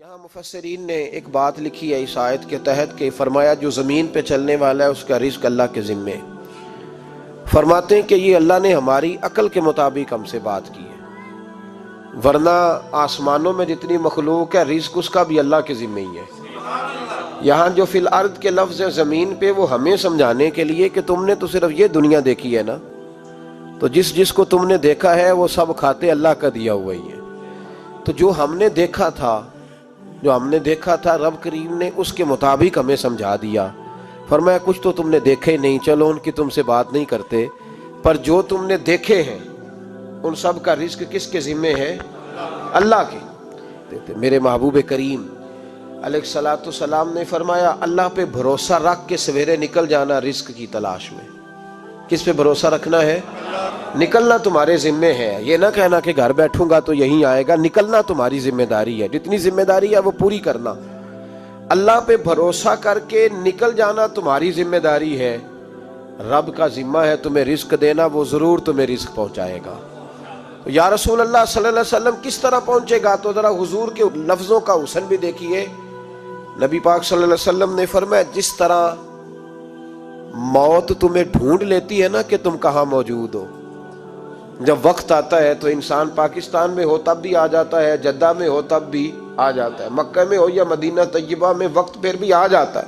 یہاں مفسرین نے ایک بات لکھی ہے اس آیت کے تحت کہ فرمایا جو زمین پہ چلنے والا ہے اس کا رزق اللہ کے ذمے. فرماتے ہیں کہ یہ اللہ نے ہماری عقل کے مطابق ہم سے بات کی ہے، ورنہ آسمانوں میں جتنی مخلوق ہے رزق اس کا بھی اللہ کے ذمے ہی ہے. یہاں جو فی الارض کے لفظ ہے زمین پہ، وہ ہمیں سمجھانے کے لیے کہ تم نے تو صرف یہ دنیا دیکھی ہے نا، تو جس کو تم نے دیکھا ہے وہ سب کھاتے اللہ کا دیا ہوا ہی ہے. تو جو ہم نے دیکھا تھا رب کریم نے اس کے مطابق ہمیں سمجھا دیا. فرمایا کچھ تو تم نے دیکھے نہیں، چلو ان کی تم سے بات نہیں کرتے، پر جو تم نے دیکھے ہیں ان سب کا رزق کس کے ذمے ہے؟ اللہ کے. میرے محبوب کریم علیہ الصلوۃ والسلام نے فرمایا اللہ پہ بھروسہ رکھ کے سویرے نکل جانا رزق کی تلاش میں. کس پہ بھروسہ رکھنا ہے؟ نکلنا تمہارے ذمے ہے. یہ نہ کہنا کہ گھر بیٹھوں گا تو یہیں آئے گا، نکلنا تمہاری ذمہ داری ہے. جتنی ذمہ داری ہے وہ پوری کرنا. اللہ پہ بھروسہ کر کے نکل جانا تمہاری ذمہ داری ہے. رب کا ذمہ ہے تمہیں رزق دینا، وہ ضرور تمہیں رزق پہنچائے گا. یا رسول اللہ صلی اللہ علیہ وسلم کس طرح پہنچے گا؟ تو ذرا حضور کے لفظوں کا حسن بھی دیکھیے. نبی پاک صلی اللہ علیہ وسلم نے فرمایا جس طرح موت تمہیں ڈھونڈ لیتی ہے نا کہ تم کہاں موجود ہو، جب وقت آتا ہے تو انسان پاکستان میں ہو تب بھی آ جاتا ہے، جدہ میں ہو تب بھی آ جاتا ہے، مکہ میں ہو یا مدینہ طیبہ میں وقت پھر بھی آ جاتا ہے.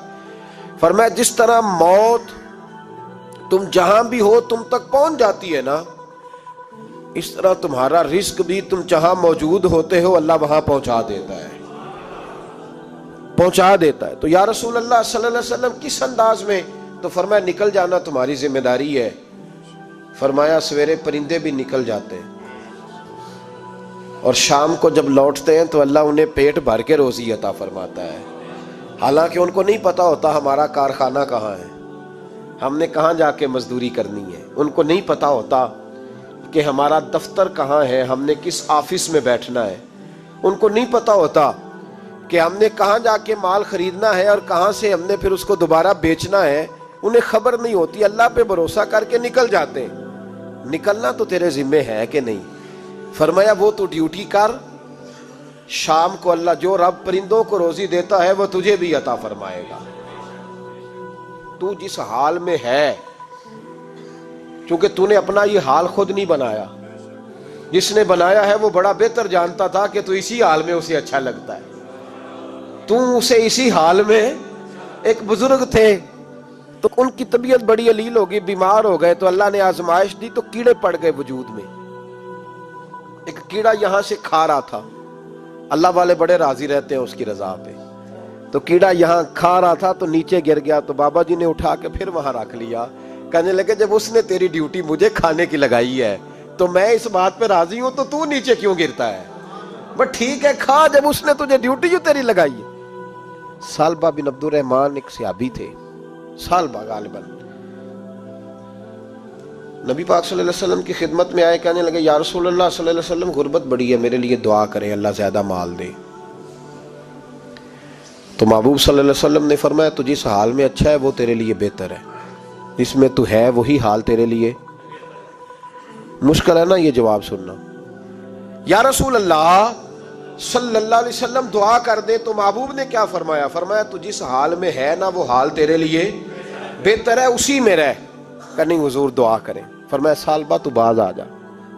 فرمایا جس طرح موت تم جہاں بھی ہو تم تک پہنچ جاتی ہے نا، اس طرح تمہارا رزق بھی تم جہاں موجود ہوتے ہو اللہ وہاں پہنچا دیتا ہے. تو یا رسول اللہ صلی اللہ علیہ وسلم کس انداز میں؟ تو فرمایا نکل جانا تمہاری ذمہ داری ہے. فرمایا سویرے پرندے بھی نکل جاتے ہیں اور شام کو جب لوٹتے ہیں تو اللہ انہیں پیٹ بھر کے روزی عطا فرماتا ہے. حالانکہ ان کو نہیں پتا ہوتا ہمارا کارخانہ کہاں ہے، ہم نے کہاں جا کے مزدوری کرنی ہے. ان کو نہیں پتا ہوتا کہ ہمارا دفتر کہاں ہے، ہم نے کس آفس میں بیٹھنا ہے. ان کو نہیں پتا ہوتا کہ ہم نے کہاں جا کے مال خریدنا ہے اور کہاں سے ہم نے پھر اس کو دوبارہ بیچنا ہے. انہیں خبر نہیں ہوتی. اللہ پہ بھروسہ کر کے نکل جاتے ہیں. نکلنا تو تیرے ذمے ہے کہ نہیں؟ فرمایا وہ تو ڈیوٹی کر، شام کو اللہ جو رب پرندوں کو روزی دیتا ہے وہ تجھے بھی عطا فرمائے گا. تو جس حال میں ہے، چونکہ تو نے اپنا یہ حال خود نہیں بنایا، جس نے بنایا ہے وہ بڑا بہتر جانتا تھا کہ تو اسی حال میں اسے اچھا لگتا ہے. تو اسے اسی حال میں، ایک بزرگ تھے تو ان کی طبیعت بڑی علیل ہوگی، بیمار ہو گئے تو اللہ نے آزمائش دی تو کیڑے پڑ گئے وجود میں. ایک کیڑا یہاں سے کھا رہا تھا، اللہ والے بڑے راضی رہتے ہیں اس کی رضا پہ. تو کیڑا یہاں کھا رہا تھا تو نیچے گر گیا تو بابا جی نے اٹھا کے پھر وہاں رکھ لیا. کہنے لگے جب اس نے تیری ڈیوٹی مجھے کھانے کی لگائی ہے تو میں اس بات پہ راضی ہوں تو نیچے کیوں گرتا ہے؟ بس ٹھیک ہے کھا، جب اس نے تجھے ڈیوٹی جو تیری لگائی ہے. سالبہ بن عبد الرحمن ایک صحابی تھے، سالبہ غالباً نبی پاک صلی اللہ علیہ وسلم کی خدمت میں آئے. کہنے لگے یا رسول اللہ صلی اللہ علیہ وسلم غربت بڑی ہے، میرے لیے دعا کریں اللہ زیادہ مال دے. تو محبوب صلی اللہ علیہ وسلم نے فرمایا تو جس حال میں اچھا ہے وہ تیرے لیے بہتر ہے، جس میں تو ہے وہی حال تیرے لیے. مشکل ہے نا یہ جواب سننا. یا رسول اللہ صلی اللہ علیہ وسلم دعا کر دے. تو محبوب نے کیا فرمایا؟ فرمایا تو جس حال میں ہے نا وہ حال تیرے لیے بہتر ہے، اسی میں رہ. کہ نہیں حضور دعا کریں. فرمایا سالبہ تو باز آ جا.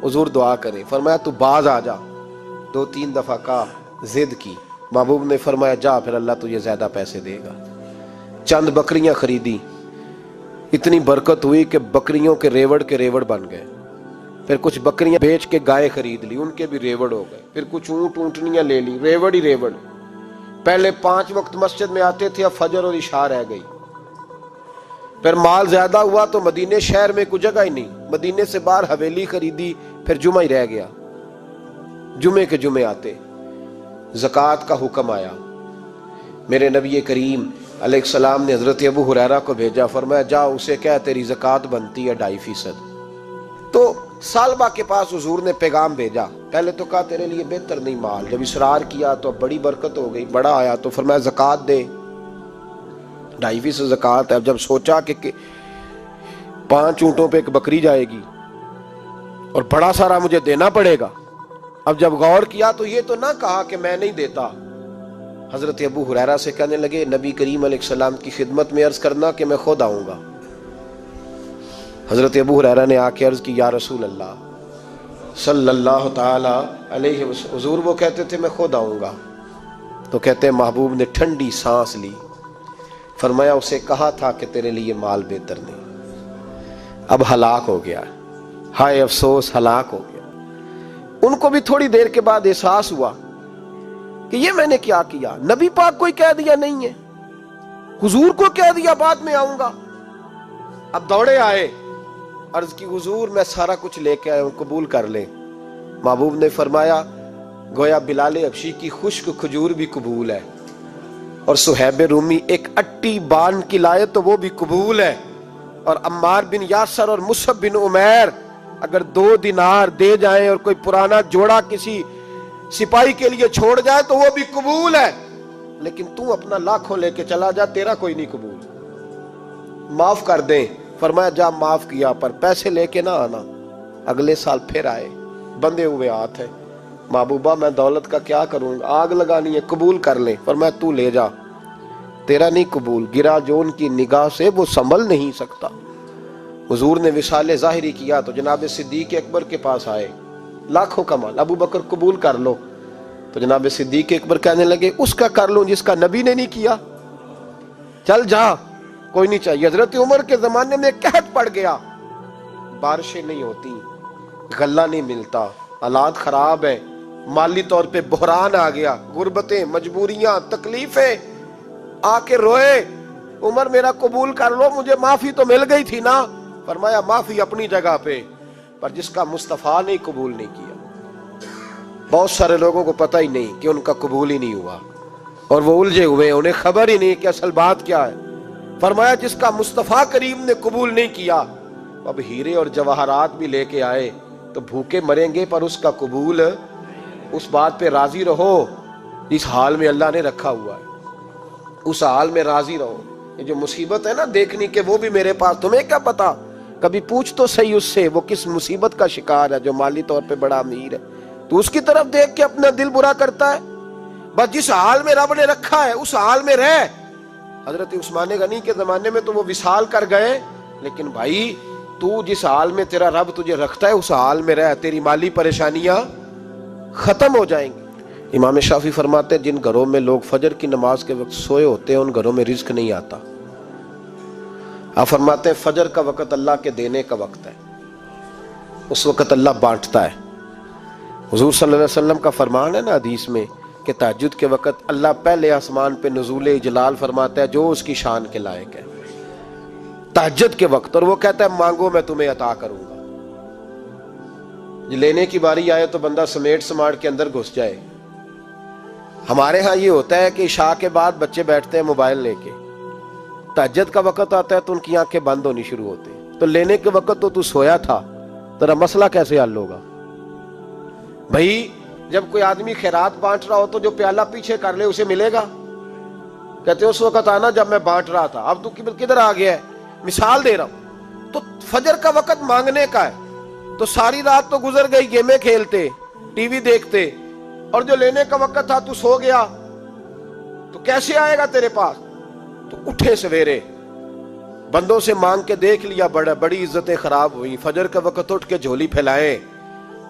حضور دعا کریں. فرمایا تو باز آ جا. 2-3 دفعہ کا ضد کی. محبوب نے فرمایا جا پھر اللہ تجھے زیادہ پیسے دے گا. چند بکریاں خریدی، اتنی برکت ہوئی کہ بکریوں کے ریوڑ بن گئے. پھر کچھ بکریاں بیچ کے گائے خرید لی، ان کے بھی ریوڑ ہو گئے. پھر کچھ اونٹنیاں لے لی، ریوڑ ہی ریوڑ. پہلے 5 وقت مسجد میں آتے تھے، اب فجر اور عشاء رہ گئی. پھر مال زیادہ ہوا تو مدینے شہر میں کوئی جگہ ہی نہیں، مدینے سے باہر حویلی خریدی. پھر جمعہ ہی رہ گیا، جمعے کے جمعے آتے. زکوٰۃ کا حکم آیا. میرے نبی کریم علیہ السلام نے حضرت ابو ہریرہ کو بھیجا. فرمایا جا اسے کہہ تیری زکوٰۃ بنتی ہے 2.5%. تو سالبہ کے پاس حضور نے پیغام بھیجا. پہلے تو کہا تیرے لیے بہتر نہیں مال. جب اصرار کیا تو بڑی برکت ہو گئی، بڑا آیا تو فرمایا زکوٰۃ دے. 2.5% زکوٰۃ ہے. اب جب سوچا کہ 5 اونٹوں پہ ایک بکری جائے گی اور بڑا سارا مجھے دینا پڑے گا، اب جب غور کیا تو یہ تو نہ کہا کہ میں نہیں دیتا، حضرت ابو ہریرہ سے کہنے لگے نبی کریم علیہ السلام کی خدمت میں عرض کرنا کہ میں خود آؤں گا۔ حضرت ابو ہریرہ نے آ کے عرض کی یا رسول اللہ صلی اللہ تعالی علیہ وسلم، حضور وہ کہتے تھے میں خود آؤں گا، تو کہتے ہیں محبوب نے ٹھنڈی سانس لی، فرمایا اسے کہا تھا کہ تیرے لیے مال بہتر نہیں، اب ہلاک ہو گیا، ہائے افسوس ہلاک ہو گیا۔ ان کو بھی تھوڑی دیر کے بعد احساس ہوا کہ یہ میں نے کیا کیا، نبی پاک کو ہی کہہ دیا نہیں ہے، حضور کو کہہ دیا بعد میں آؤں گا۔ اب دوڑے آئے، عرض کی حضور میں سارا کچھ لے کے آیا ہوں، قبول کر لیں۔ محبوب نے فرمایا گویا بلال حبشی کی خشک کھجور بھی قبول ہے، اور صہیب رومی ایک اٹی بان کی لائے تو وہ بھی قبول ہے، اور عمار بن یاسر اور مصعب بن عمیر اگر 2 دینار دے جائیں اور کوئی پرانا جوڑا کسی سپاہی کے لیے چھوڑ جائے تو وہ بھی قبول ہے، لیکن تو اپنا لاکھوں لے کے چلا جا، تیرا کوئی نہیں قبول، معاف کر دیں۔ فرمایا جا معاف کیا، پر پیسے لے کے نہ آنا۔ اگلے سال پھر آئے، بندے ہوئے ہاتھ ہے، محبوبہ میں دولت کا کیا کروں گا، آگ لگانی ہے، قبول کر لیں۔ فرمایا تو لے جا، تیرا نہیں قبول، گرا جو ان کی نگاہ سے وہ سنبھل نہیں سکتا۔ حضور نے وصال ظاہری کیا تو جناب صدیق اکبر کے پاس آئے، لاکھوں کا مال، ابو بکر قبول کر لو، تو جناب صدیق اکبر کہنے لگے اس کا کر لوں جس کا نبی نے نہیں کیا، چل جا کوئی نہیں چاہیے۔ حضرت عمر کے زمانے میں قحط پڑ گیا، بارشیں نہیں ہوتی، غلہ نہیں ملتا، حالات خراب ہیں، مالی طور پہ بحران آ گیا، غربتیں، مجبوریاں، تکلیفیں، آ کے روئے عمر میرا قبول کر لو، مجھے معافی تو مل گئی تھی نا۔ فرمایا معافی اپنی جگہ پہ، پر جس کا مصطفیٰ نے قبول نہیں کیا۔ بہت سارے لوگوں کو پتہ ہی نہیں کہ ان کا قبول ہی نہیں ہوا، اور وہ الجھے ہوئے، انہیں خبر ہی نہیں کہ اصل بات کیا ہے۔ فرمایا جس کا مصطفیٰ کریم نے قبول نہیں کیا، اب ہیرے اور جواہرات بھی لے کے آئے تو بھوکے مریں گے، پر اس کا قبول، اس بات پہ راضی رہو جس حال میں اللہ نے رکھا ہوا ہے، اس حال میں راضی رہو۔ یہ جو مصیبت ہے نا دیکھنی کہ وہ بھی میرے پاس، تمہیں کیا پتا، کبھی پوچھ تو صحیح اس سے وہ کس مصیبت کا شکار ہے، جو مالی طور پہ بڑا امیر ہے، تو اس کی طرف دیکھ کے اپنا دل برا کرتا ہے۔ بس جس حال میں رب نے رکھا ہے اس حال میں رہ۔ حضرت عثمان غنی کے زمانے میں تو وہ وصال کر گئے، لیکن بھائی تو جس حال میں تیرا رب تجھے رکھتا ہے اس حال میں رہ، تیری مالی پریشانیاں ختم ہو جائیں گی۔ امام شافعی فرماتے ہیں جن گھروں میں لوگ فجر کی نماز کے وقت سوئے ہوتے ہیں ان گھروں میں رزق نہیں آتا۔ آپ فرماتے ہیں فجر کا وقت اللہ کے دینے کا وقت ہے، اس وقت اللہ بانٹتا ہے۔ حضور صلی اللہ علیہ وسلم کا فرمان ہے نا حدیث میں کہ تہجد کے وقت اللہ پہلے آسمان پہ نزول اجلال فرماتا ہے جو اس کی شان کے لائق ہے تہجد کے وقت، اور وہ کہتا ہے مانگو میں تمہیں عطا کروں گا۔ لینے کی باری آئے تو بندہ سمیٹ سماٹ کے اندر گھس جائے۔ ہمارے ہاں یہ ہوتا ہے کہ عشاء کے بعد بچے بیٹھتے ہیں موبائل لے کے، تہجد کا وقت آتا ہے تو ان کی آنکھیں بند ہونی شروع ہوتی ہیں، تو لینے کے وقت تو سویا تھا، تیرا مسئلہ کیسے حل ہوگا؟ بھائی جب کوئی آدمی خیرات بانٹ رہا ہو تو جو پیالہ پیچھے کر لے اسے ملے گا؟ کہتے ہیں اس وقت آنا جب میں بانٹ رہا تھا، اب تو کدھر آ گیا ہے؟ مثال دے رہا ہوں۔ تو فجر کا وقت مانگنے کا ہے، تو ساری رات تو گزر گئی گیمیں کھیلتے، ٹی وی دیکھتے، اور جو لینے کا وقت تھا تو سو گیا، تو کیسے آئے گا تیرے پاس؟ تو اٹھے سویرے، بندوں سے مانگ کے دیکھ لیا، بڑی عزتیں خراب ہوئی، فجر کا وقت اٹھ کے جھولی پھیلائیں۔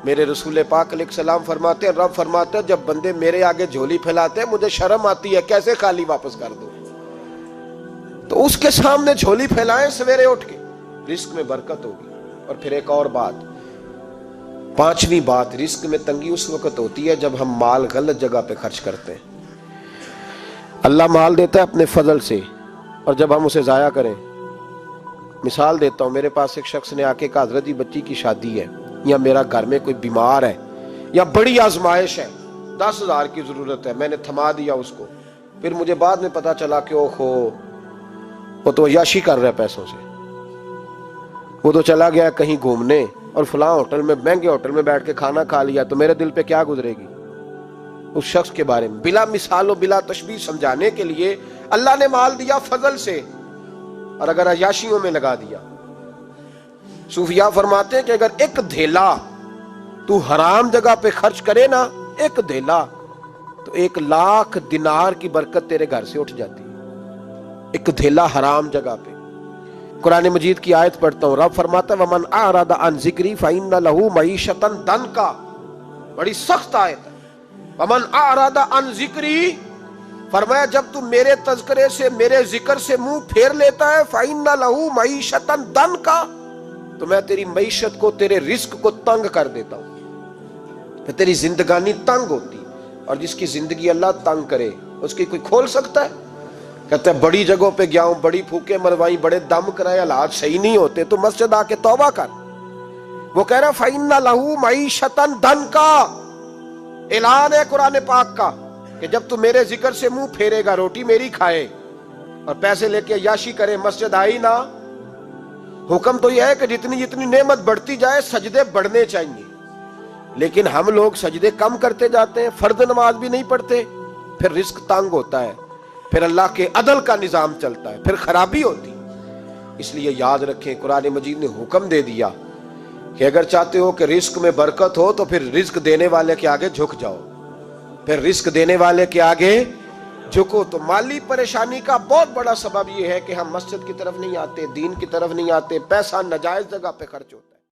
میرے رسول پاک علیہ السلام فرماتے ہیں، رب فرماتے ہیں جب بندے میرے آگے جھولی پھیلاتے ہیں مجھے شرم آتی ہے، کیسے خالی واپس کر دوں؟ تو اس کے سامنے جھولی پھیلائیں سویرے اٹھ کے، رزق میں برکت ہوگی۔ اور پھر ایک اور بات، 5ویں بات، رزق میں تنگی اس وقت ہوتی ہے جب ہم مال غلط جگہ پہ خرچ کرتے ہیں۔ اللہ مال دیتا ہے اپنے فضل سے، اور جب ہم اسے ضائع کریں، مثال دیتا ہوں، میرے پاس ایک شخص نے آ کے کہا حضرت جی بچی کی شادی ہے، یا میرا گھر میں کوئی بیمار ہے، یا بڑی آزمائش ہے، 10,000 کی ضرورت ہے، میں نے تھما دیا اس کو، پھر مجھے بعد میں پتا چلا کہ وہ تو عیاشی کر رہا ہے پیسوں سے، وہ تو چلا گیا کہیں گھومنے اور فلاں ہوٹل میں، مہنگے ہوٹل میں بیٹھ کے کھانا کھا لیا، تو میرے دل پہ کیا گزرے گی اس شخص کے بارے میں؟ بلا مثال و بلا تشبیہ سمجھانے کے لیے اللہ نے مال دیا فضل سے، اور اگر عیاشیوں میں لگا دیا۔ صوفیاء فرماتے ہیں کہ اگر ایک دھیلا تو حرام جگہ پہ خرچ کرے نا، ایک دھیلا، تو 1,00,000 دینار کی برکت تیرے گھر سے اٹھ جاتی ہے، ایک دھیلا حرام جگہ پہ۔ قرآن مجید کی آیت پڑھتا ہوں، رب فرماتا ہے وَمَنْ أَعْرَضَ عَنْ ذِكْرِي فَإِنَّ لَهُ مَعِيشَةً ضَنْكًا، بڑی سخت آیت ہے۔ وَمَنْ أَعْرَضَ عَنْ ذِكْرِي، فرمایا جب تو میرے تذکرے سے، میرے ذکر سے منہ پھیر لیتا ہے، فَإِنَّ لَهُ مَعِيشَةً ضَنْكًا، تو میں تیری معیشت کو، تیرے رزق کو تنگ کر دیتا ہوں، پھر تیری زندگانی تنگ ہوتی۔ اور جس کی زندگی اللہ تنگ کرے اس کی کوئی کھول سکتا ہے؟ کہتا ہے بڑی جگہوں پہ گیا ہوں، بڑی پھوکے مروائی، بڑے دم کرائے، حالات صحیح نہیں ہوتے، تو مسجد آ کے توبہ کر۔ وہ کہہ رہا فَإِنَّ لَهُ مَعِيشَةً ضَنْكًا، اعلان ہے قرآن پاک کا کہ جب تو میرے ذکر سے منہ پھیرے گا، روٹی میری کھائے اور پیسے لے کے عیاشی کرے، مسجد آئی نہ۔ حکم تو یہ ہے کہ جتنی جتنی نعمت بڑھتی جائے سجدے بڑھنے چاہیے، لیکن ہم لوگ سجدے کم کرتے جاتے ہیں، فرض نماز بھی نہیں پڑھتے، پھر رزق تنگ ہوتا ہے، پھر اللہ کے عدل کا نظام چلتا ہے، پھر خرابی ہوتی۔ اس لیے یاد رکھیں قرآن مجید نے حکم دے دیا کہ اگر چاہتے ہو کہ رزق میں برکت ہو تو پھر رزق دینے والے کے آگے جھک جاؤ، پھر رزق دینے والے کے آگے جھکو۔ تو مالی پریشانی کا بہت بڑا سبب یہ ہے کہ ہم مسجد کی طرف نہیں آتے، دین کی طرف نہیں آتے، پیسہ ناجائز جگہ پہ خرچ ہوتا ہے۔